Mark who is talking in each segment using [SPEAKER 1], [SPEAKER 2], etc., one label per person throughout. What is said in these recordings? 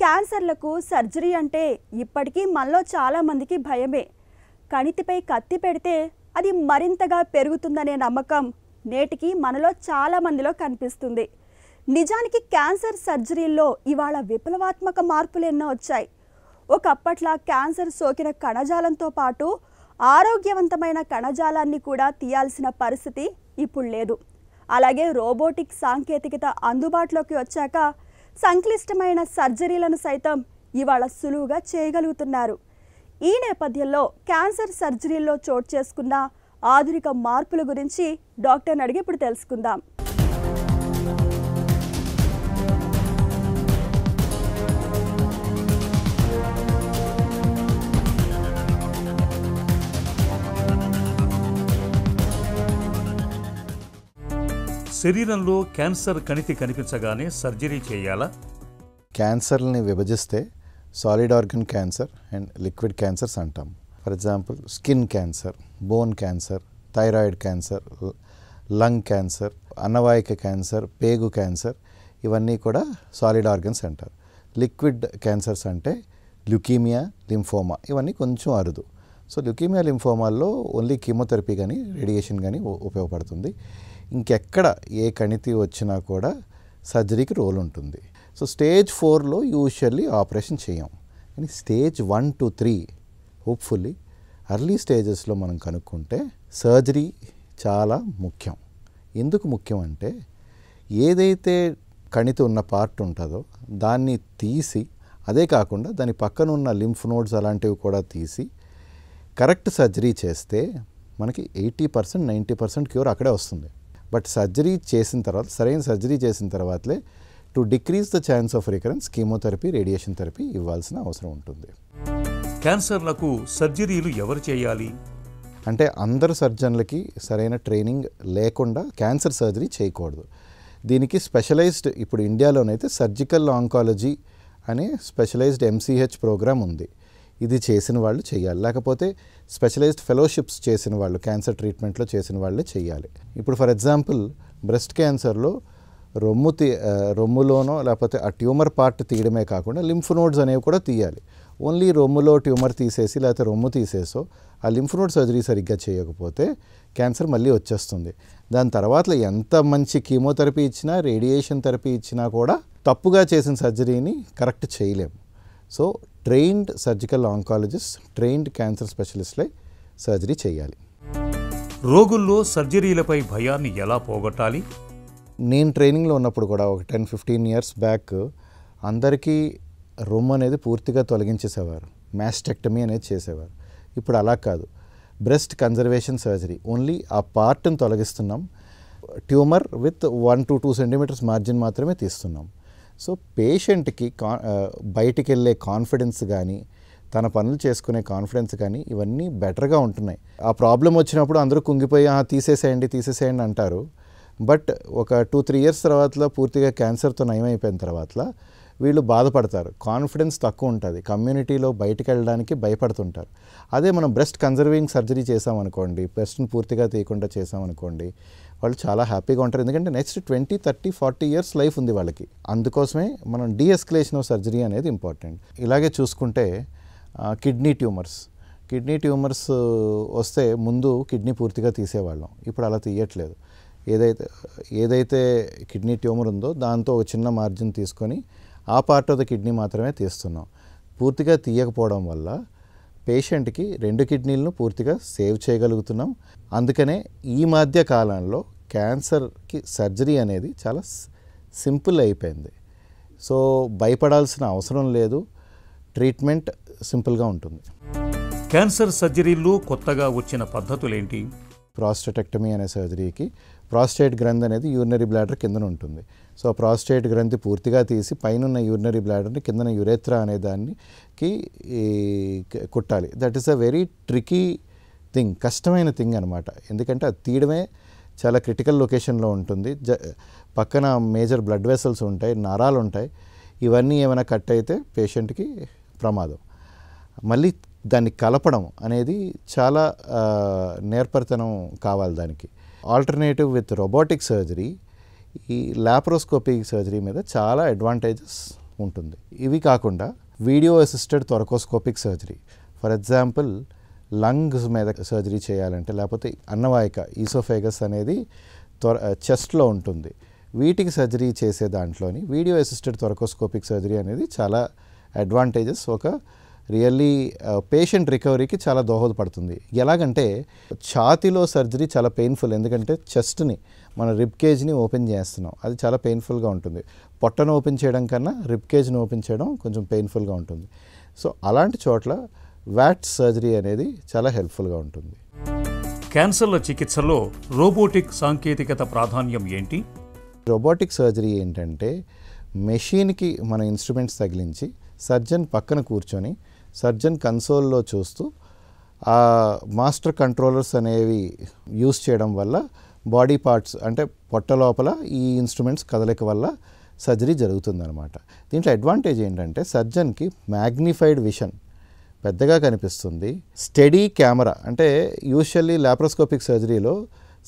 [SPEAKER 1] క్యాన్సర్లకు surgery అంటే ఇప్పటికీ మనలో చాలామందికి భయమే. కణితిపై కత్తి పెడితే అది మరింతగా పెరుగుతుందనే నమ్మకం నేటికి మనలో చాలామందిలో కనిపిస్తుంది. నిజానికి క్యాన్సర్ సర్జరీల్లో ఇవాళ విప్లవాత్మక మార్పులు ఎన్నో వచ్చాయి. ఒకప్పట్లా క్యాన్సర్ సోకిన కణజాలంతో పాటు ఆరోగ్యవంతమైన కణజాలాన్ని కూడా తీయాల్సిన పరిస్థితి ఇప్పుడు లేదు. అలాగే రోబోటిక్ సాంకేతికత అందుబాటులోకి వచ్చాక సంక్లిష్టమైన సర్జరీలను సైతం ఇవాళ సులువుగా చేయగలుగుతున్నారు. ఈ నేపథ్యంలో క్యాన్సర్ సర్జరీల్లో చోటు చేసుకున్న ఆధునిక మార్పుల గురించి డాక్టర్ని అడిగి ఇప్పుడు తెలుసుకుందాం.
[SPEAKER 2] శరీరంలో క్యాన్సర్ కణితి కనిపించగానే సర్జరీ చేయాలా?
[SPEAKER 3] క్యాన్సర్ని విభజిస్తే solid organ cancer and liquid cancers అంటాం. For example skin cancer, bone cancer, thyroid cancer, lung cancer, అన్నవాహిక క్యాన్సర్, పేగు క్యాన్సర్, ఇవన్నీ కూడా సాలిడ్ ఆర్గన్స్ అంటారు. లిక్విడ్ క్యాన్సర్స్ అంటే ల్యూకీమియా, లింఫోమా, ఇవన్నీ కొంచెం అరుదు. సో ల్యూకీమియా, లింఫోమాల్లో ఓన్లీ కీమోథెరపీ కానీ రేడియేషన్ కానీ ఉపయోగపడుతుంది. ఇంకెక్కడ ఏ కణితి వచ్చినా కూడా సర్జరీకి రోల్ ఉంటుంది. సో స్టేజ్ 4లో యూజువల్లీ ఆపరేషన్ చేయం. కానీ స్టేజ్ 1 to 3 హోప్ఫుల్లీ ఎర్లీ స్టేజెస్లో మనం కనుక్కుంటే సర్జరీ చాలా ముఖ్యం. ఎందుకు ముఖ్యం అంటే ఏదైతే కణితి ఉన్న పార్ట్ ఉంటుందో దాన్ని తీసి, అదే కాకుండా దాని పక్కన ఉన్న లింఫ్ నోడ్స్ అలాంటివి కూడా తీసి కరెక్ట్ సర్జరీ చేస్తే మనకి 80% 90% క్యూర్ అక్కడే వస్తుంది. బట్ సర్జరీ చేసిన తర్వాత, సరైన సర్జరీ చేసిన తర్వాతలే to decrease the chance of recurrence chemotherapy, radiation therapy ఇవ్వాల్సిన అవసరం ఉంటుంది.
[SPEAKER 2] క్యాన్సర్లకు సర్జరీలు ఎవరు చేయాలి
[SPEAKER 3] అంటే అందరు సర్జన్లకి సరైన ట్రైనింగ్ లేకుండా క్యాన్సర్ సర్జరీ చేయకూడదు. దీనికి స్పెషలైజ్డ్, ఇప్పుడు ఇండియాలోనైతే సర్జికల్ ఆంకాలజీ అనే స్పెషలైజ్డ్ MCH ప్రోగ్రామ్ ఉంది. ఇది చేసిన వాళ్ళు చేయాలి, లేకపోతే స్పెషలైజ్డ్ ఫెలోషిప్స్ చేసిన వాళ్ళు, క్యాన్సర్ ట్రీట్మెంట్లో చేసిన వాళ్ళే చేయాలి. ఇప్పుడు ఫర్ ఎగ్జాంపుల్ బ్రెస్ట్ క్యాన్సర్లో రొమ్ములోనో లేకపోతే ఆ ట్యూమర్ పార్ట్ తీయడమే కాకుండా లింఫ్ నోడ్స్ అనేవి కూడా తీయాలి. ఓన్లీ రొమ్ములో ట్యూమర్ తీసేసి లేకపోతే రొమ్ము తీసేసో ఆ లింఫ్ నోడ్ సర్జరీ సరిగ్గా చేయకపోతే క్యాన్సర్ మళ్ళీ వచ్చేస్తుంది. దాని తర్వాత ఎంత మంచి కీమోథెరపీ ఇచ్చినా, రేడియేషన్ థెరపీ ఇచ్చినా కూడా తప్పుగా చేసిన సర్జరీని కరెక్ట్ చేయలేము. So trained surgical oncologist, trained cancer స్పెషలిస్ట్లే సర్జరీ చేయాలి.
[SPEAKER 2] రోగుల్లో సర్జరీలపై భయాన్ని ఎలా పోగొట్టాలి?
[SPEAKER 3] నేను ట్రైనింగ్లో ఉన్నప్పుడు కూడా ఒక 10-15 ఇయర్స్ బ్యాక్ అందరికీ రొమ్ము అనేది పూర్తిగా తొలగించేసేవారు, మాస్టెక్టమీ అనేది చేసేవారు. ఇప్పుడు అలా కాదు, బ్రెస్ట్ కన్జర్వేషన్ సర్జరీ, ఓన్లీ ఆ పార్ట్ని తొలగిస్తున్నాం, tumour with 1 to 2 centimetres margin మాత్రమే తీస్తున్నాం. సో పేషెంట్కి బయటికి వెళ్ళే కాన్ఫిడెన్స్ కానీ, తన పనులు చేసుకునే కాన్ఫిడెన్స్ కానీ ఇవన్నీ బెటర్గా ఉంటున్నాయి. ఆ ప్రాబ్లం వచ్చినప్పుడు అందరూ కుంగిపోయి తీసేసేయండి అంటారు. బట్ ఒక 2-3 ఇయర్స్ తర్వాత పూర్తిగా క్యాన్సర్తో నయమైపోయిన తర్వాత వీళ్ళు బాధపడతారు, కాన్ఫిడెన్స్ తక్కువ ఉంటుంది, కమ్యూనిటీలో బయటికి వెళ్ళడానికి భయపడుతుంటారు. అదే మనం బ్రెస్ట్ కన్జర్వింగ్ సర్జరీ చేసామనుకోండి, బ్రెస్ట్ని పూర్తిగా తీయకుండా చేసామనుకోండి, వాళ్ళు చాలా హ్యాపీగా ఉంటారు. ఎందుకంటే నెక్స్ట్ 20, 30, 40 ఇయర్స్ లైఫ్ ఉంది వాళ్ళకి. అందుకోసమే మనం డీఎస్కలేషన్ ఆఫ్ సర్జరీ అనేది ఇంపార్టెంట్. ఇలాగే చూసుకుంటే కిడ్నీ ట్యూమర్స్ వస్తే ముందు కిడ్నీ పూర్తిగా తీసేవాళ్ళం, ఇప్పుడు అలా తీయట్లేదు. ఏదైతే కిడ్నీ ట్యూమర్ ఉందో దాంతో ఒక చిన్న మార్జిన్ తీసుకొని ఆ పార్ట్ ఆఫ్ ద కిడ్నీ మాత్రమే తీస్తున్నాం. పూర్తిగా తీయకపోవడం వల్ల పేషెంట్కి 2 కిడ్నీలను పూర్తిగా సేవ్ చేయగలుగుతున్నాం. అందుకనే ఈ మధ్య కాలంలో క్యాన్సర్కి సర్జరీ అనేది చాలా సింపుల్ అయిపోయింది. సో భయపడాల్సిన అవసరం లేదు, ట్రీట్మెంట్ సింపుల్గా ఉంటుంది.
[SPEAKER 2] క్యాన్సర్ సర్జరీల్లో కొత్తగా వచ్చిన పద్ధతులేంటి?
[SPEAKER 3] ప్రాస్టెటెక్టమీ అనే సర్జరీకి ప్రాస్టేట్ గ్రంథి అనేది యూరినరీ బ్లాడర్ కిందన ఉంటుంది. సో ప్రాస్టేట్ గ్రంథి పూర్తిగా తీసి పైన యూరినరీ బ్లాడర్ని కిందన యురేత్రా అనే దానికి కుట్టాలి. That is a very tricky thing, కష్టమైన థింగ్ అనమాట. ఎందుకంటే అది తీయడమే చాలా క్రిటికల్ లొకేషన్లో ఉంటుంది. పక్కన మేజర్ బ్లడ్ వెసల్స్ ఉంటాయి, నరాలు ఉంటాయి. ఇవన్నీ ఏమైనా కట్ అయితే పేషెంట్కి ప్రమాదం. మళ్ళీ దాన్ని కలపడం అనేది చాలా నేర్పరితనం కావాలి దానికి. ఆల్టర్నేటివ్ విత్ రోబోటిక్ సర్జరీ, ఈ లాప్రోస్కోపిక్ సర్జరీ మీద చాలా అడ్వాంటేజెస్ ఉంటుంది. ఇవి కాకుండా video assisted thoracoscopic surgery, for example lungs మీద సర్జరీ చేయాలంటే, లేకపోతే అన్నవాహిక ఈసోఫేగస్ అనేది చెస్ట్లో ఉంటుంది, వీటికి సర్జరీ చేసే దాంట్లోని వీడియో అసిస్టెడ్ థొరకోస్కోపిక్ సర్జరీ అనేది చాలా అడ్వాంటేజెస్, ఒక రియల్లీ పేషెంట్ రికవరీకి చాలా దోహదపడుతుంది. ఎలాగంటే ఛాతీలో సర్జరీ చాలా పెయిన్ఫుల్, ఎందుకంటే చెస్ట్ని మన రిబ్ కేజ్ని ఓపెన్ చేస్తున్నాం, అది చాలా పెయిన్ఫుల్గా ఉంటుంది. పొట్టను ఓపెన్ చేయడం కన్నా రిబ్ కేజ్ని ఓపెన్ చేయడం కొంచెం పెయిన్ఫుల్గా ఉంటుంది. సో అలాంటి చోట్ల వాట్ సర్జరీ అనేది చాలా హెల్ప్ఫుల్గా ఉంటుంది.
[SPEAKER 2] క్యాన్సర్ల చికిత్సలో రోబోటిక్ సాంకేతికత ప్రాధాన్యం ఏంటి?
[SPEAKER 3] రోబోటిక్ సర్జరీ ఏంటంటే మెషిన్కి మన ఇన్స్ట్రుమెంట్స్ తగిలించి సర్జన్ పక్కన కూర్చొని సర్జన్ కన్సోల్లో చూస్తూ ఆ మాస్టర్ కంట్రోలర్స్ అనేవి యూస్ చేయడం వల్ల బాడీ పార్ట్స్ అంటే పొట్ట లోపల ఈ ఇన్స్ట్రుమెంట్స్ కదలిక వల్ల సర్జరీ జరుగుతుందన్నమాట. దీంట్లో అడ్వాంటేజ్ ఏంటంటే సర్జన్కి మ్యాగ్నిఫైడ్ విషన్ పెద్దగా కనిపిస్తుంది, స్టడీ కెమెరా, అంటే యూజువల్లీ లాప్రోస్కోపిక్ సర్జరీలో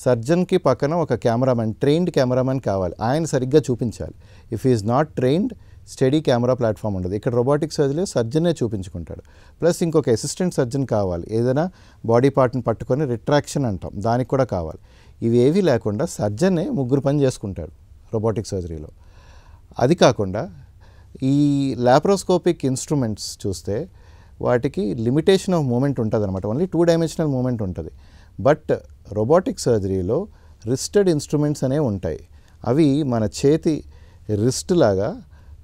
[SPEAKER 3] సర్జన్కి పక్కన ఒక కెమెరామెన్, ట్రైన్డ్ కెమెరామెన్ కావాలి, ఆయన సరిగ్గా చూపించాలి. If is not trained study camera platform ఉండదు. ఇక్కడ రోబోటిక్ సర్జరీలో సర్జనే చూపించుకుంటాడు, ప్లస్ ఇంకొక అసిస్టెంట్ సర్జన్ కావాలి, ఏదైనా బాడీ పార్ట్ని పట్టుకొని రిట్రాక్షన్ అంటాం దానికి కూడా కావాలి. ఇవి ఏవీ లేకుండా సర్జనే ముగ్గురు పని చేసుకుంటాడు రోబోటిక్ సర్జరీలో. అది కాకుండా ఈ లాప్రోస్కోపిక్ ఇన్స్ట్రుమెంట్స్ చూస్తే వాటికి లిమిటేషన్ ఆఫ్ మూమెంట్ ఉంటుంది అనమాట, ఓన్లీ 2 డైమెన్షనల్ మూమెంట్ ఉంటుంది. బట్ రోబోటిక్ సర్జరీలో రిస్టెడ్ ఇన్స్ట్రుమెంట్స్ అనేవి ఉంటాయి, అవి మన చేతి రిస్ట్ లాగా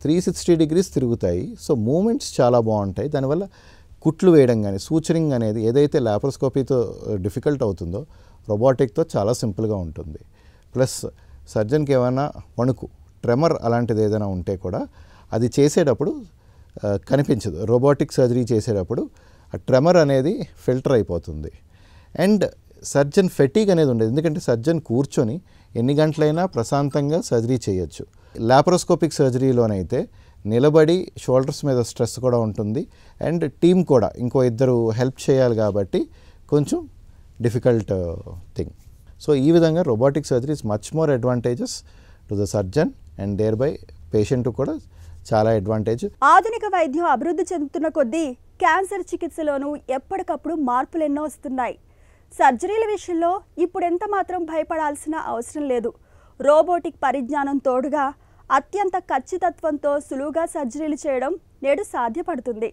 [SPEAKER 3] 360 degrees తిరుగుతాయి. సో మూమెంట్స్ చాలా బాగుంటాయి, దానివల్ల కుట్లు వేయడం కానీ సూచరింగ్ అనేది ఏదైతే లాప్రోస్కోపీతో డిఫికల్ట్ అవుతుందో రోబోటిక్తో చాలా సింపుల్గా ఉంటుంది. ప్లస్ సర్జన్కి ఏమైనా వణుకు, ట్రెమర్ అలాంటిది ఏదైనా ఉంటే కూడా అది చేసేటప్పుడు కనిపించదు. రోబోటిక్ సర్జరీ చేసేటప్పుడు ఆ ట్రెమర్ అనేది ఫిల్టర్ అయిపోతుంది. అండ్ సర్జన్ ఫెటీగ్ అనేది ఉండదు, ఎందుకంటే సర్జన్ కూర్చొని ఎన్ని గంటలైనా ప్రశాంతంగా సర్జరీ చేయొచ్చు. లాప్రోస్కోపిక్ సర్జరీలోనైతే నిలబడి షోల్డర్స్ మీద స్ట్రెస్ కూడా ఉంటుంది, అండ్ టీమ్ కూడా ఇంకో ఇద్దరు హెల్ప్ చేయాలి కాబట్టి కొంచెం డిఫికల్ట్ థింగ్. సో ఈ విధంగా robotic surgery is much more advantages to the surgeon and thereby patient కూడా చాలా అడ్వాంటేజ్.
[SPEAKER 1] ఆధునిక వైద్యం అభివృద్ధి చెందుతున్న కొద్దీ క్యాన్సర్ చికిత్సలోనూ ఎప్పటికప్పుడు మార్పులు ఎన్నో వస్తున్నాయి. సర్జరీల విషయంలో ఇప్పుడు ఎంత మాత్రం భయపడాల్సిన అవసరం లేదు. రోబోటిక్ పరిజ్ఞానం తోడుగా అత్యంత ఖచ్చితత్వంతో సులువుగా సర్జరీలు చేయడం నేడు సాధ్యపడుతుంది.